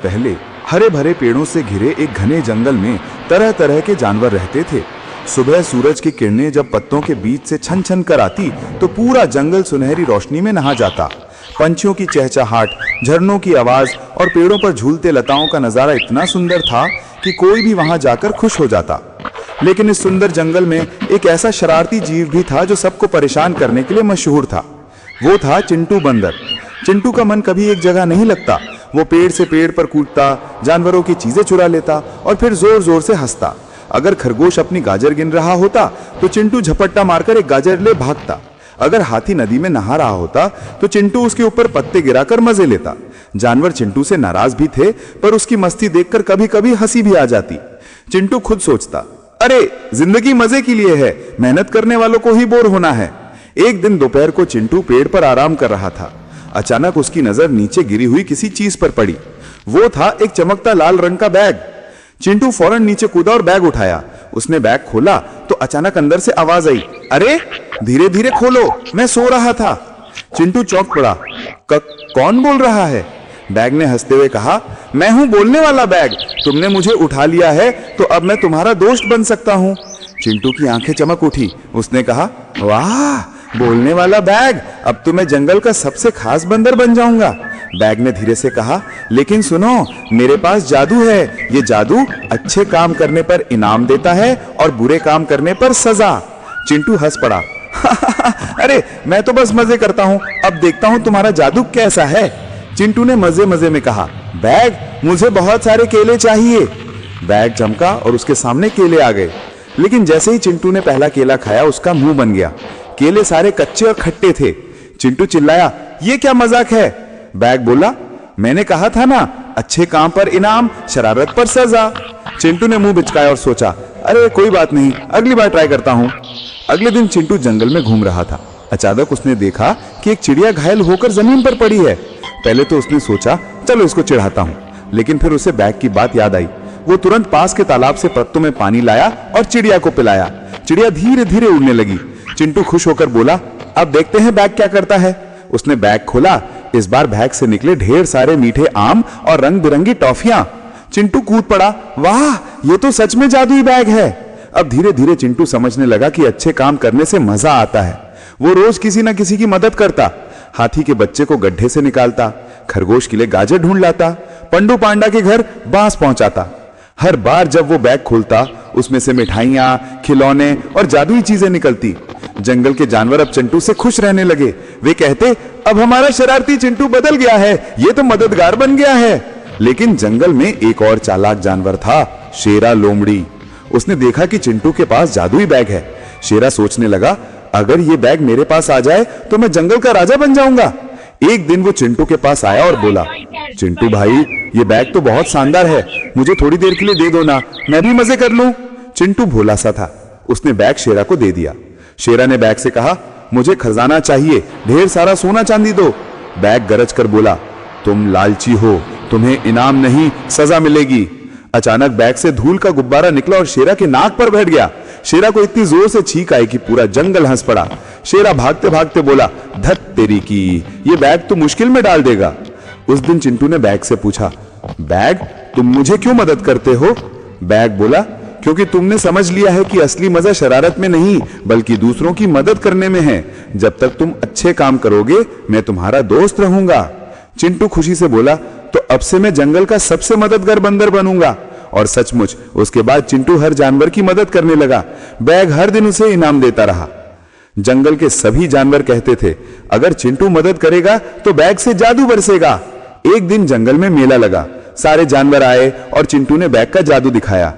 पहले हरे भरे पेड़ों से घिरे एक घने जंगल में तरह तरह के जानवर रहते थे। सुबह सूरज की किरणें जब पत्तों के बीच से छन छन कर आती तो पूरा जंगल सुनहरी रोशनी में नहा जाता। पंछियों की चहचहाट, झरनों की आवाज और पेड़ों पर झूलते लताओं का नजारा इतना सुंदर था कि कोई भी वहां जाकर खुश हो जाता। लेकिन इस सुंदर जंगल में एक ऐसा शरारती जीव भी था जो सबको परेशान करने के लिए मशहूर था। वो था चिंटू बंदर। चिंटू का मन कभी एक जगह नहीं लगता। वो पेड़ से पेड़ पर कूदता, जानवरों की चीजें चुरा लेता और फिर जोर जोर से हंसता। अगर खरगोश अपनी गाजर गिन रहा होता तो चिंटू झपट्टा मारकर एक गाजर ले भागता। अगर हाथी नदी में नहा रहा होता तो चिंटू उसके ऊपर पत्ते गिराकर मजे लेता। जानवर चिंटू से नाराज भी थे, पर उसकी मस्ती देखकर कभी कभी हंसी भी आ जाती। चिंटू खुद सोचता, अरे जिंदगी मजे के लिए है, मेहनत करने वालों को ही बोर होना है। एक दिन दोपहर को चिंटू पेड़ पर आराम कर रहा था। अचानक उसकी नजर नीचे गिरी हुई किसी चीज पर पड़ी। वो था एक चमकता लाल रंग का बैग। चिंटू फौरन नीचे कूदा और बैग उठाया। उसने बैग खोला तो अचानक अंदर से आवाज आई, अरे धीरे धीरे खोलो, मैं सो रहा था। चिंटू चौंक पड़ा। कौन बोल रहा है? बैग ने हंसते हुए कहा, मैं हूं बोलने वाला बैग। तुमने मुझे उठा लिया है तो अब मैं तुम्हारा दोस्त बन सकता हूं। चिंटू की आंखें चमक उठी। उसने कहा, वाह, बोलने वाला बैग, अब तो मैं जंगल का सबसे खास बंदर बन जाऊंगा। बैग ने धीरे से कहा, लेकिन सुनो, मेरे पास जादू है। ये जादू अच्छे काम करने पर इनाम देता है और बुरे काम करने पर सजा। चिंटू हंस पड़ा। अरे मैं तो बस मजे करता हूँ, अब देखता हूँ तुम्हारा जादू कैसा है। चिंटू ने मजे मजे में कहा, बैग, मुझे बहुत सारे केले चाहिए। बैग चमका और उसके सामने केले आ गए। लेकिन जैसे ही चिंटू ने पहला केला खाया उसका मुंह बन गया। केले सारे कच्चे और खट्टे थे। चिंटू चिल्लाया, ये क्या मजाक है? बैग बोला, मैंने कहा था ना, अच्छे काम पर इनाम, शरारत पर सजा। चिंटू ने मुंह बिचकाया और सोचा, अरे कोई बात नहीं, अगली बार ट्राई करता हूं। अगले दिन चिंटू जंगल में घूम रहा था। अचानक उसने देखा कि एक चिड़िया घायल होकर जमीन पर पड़ी है। पहले तो उसने सोचा, चलो इसको चिढ़ाता हूं, लेकिन फिर उसे बैग की बात याद आई। वो तुरंत पास के तालाब से पत्तों में पानी लाया और चिड़िया को पिलाया। चिड़िया धीरे धीरे उड़ने लगी। चिंटू खुश होकर बोला, अब देखते हैं बैग क्या करता है। उसने बैग खोला। इस बार बैग से निकले ढेर सारे मीठे आम और रंग बिरंगी टॉफियां। चिंटू कूद पड़ा, वाह, ये तो सच में जादुई बैग है। अब धीरे धीरे चिंटू समझने लगा कि अच्छे काम करने से मजा आता है। वो रोज किसी न किसी की मदद करता। हाथी के बच्चे को गड्ढे से निकालता, खरगोश के लिए गाजर ढूंढ लाता, पंडू पांडा के घर बांस पहुंचाता। हर बार जब वो बैग खोलता उसमें से मिठाइयां, खिलौने और जादुई चीजें निकलती। जंगल के जानवर अब चिंटू से खुश रहने लगे। वे कहते, अब हमारा शरारती चिंटू बदल गया है, ये तो मददगार बन गया है। लेकिन जंगल में एक और चालाक जानवर था, शेरा लोमड़ी। उसने देखा कि चिंटू के पास जादुई बैग है। शेरा सोचने लगा, अगर ये बैग मेरे पास आ जाए तो मैं जंगल का राजा बन जाऊंगा। एक दिन वो चिंटू के पास आया और बोला, चिंटू भाई, ये बैग तो बहुत शानदार है, मुझे थोड़ी देर के लिए दे दो ना, मैं भी मजे कर लूं। चिंटू भोला सा था। उसने बैग शेरा को दे दिया। शेरा ने बैग से कहा, मुझे खजाना चाहिए, ढेर सारा सोना चांदी दो। बैग गरज कर बोला, तुम लालची हो, तुम्हें इनाम नहीं, सजा मिलेगी। अचानक बैग से धूल का गुब्बारा निकला और शेरा के नाक पर बैठ गया। शेरा को इतनी जोर से छींक आई कि पूरा जंगल हंस पड़ा। शेरा भागते भागते बोला, धत तेरी की, ये बैग तो मुश्किल में डाल देगा। उस दिन चिंटू ने बैग से पूछा, बैग, तुम मुझे क्यों मदद करते हो? बैग बोला, क्योंकि तुमने समझ लिया है कि असली मजा शरारत में नहीं बल्कि दूसरों की मदद करने में है। जब तक तुम अच्छे काम करोगे मैं तुम्हारा दोस्त रहूंगा। चिंटू खुशी से बोला, तो अब से मैं जंगल का सबसे मददगार बंदर बनूंगा। और सचमुच उसके बाद चिंटू हर जानवर की मदद करने लगा। बैग हर दिन उसे इनाम देता रहा। जंगल के सभी जानवर कहते थे, अगर चिंटू मदद करेगा तो बैग से जादू बरसेगा। एक दिन जंगल में मेला लगा। सारे जानवर आए और चिंटू ने बैग का जादू दिखाया।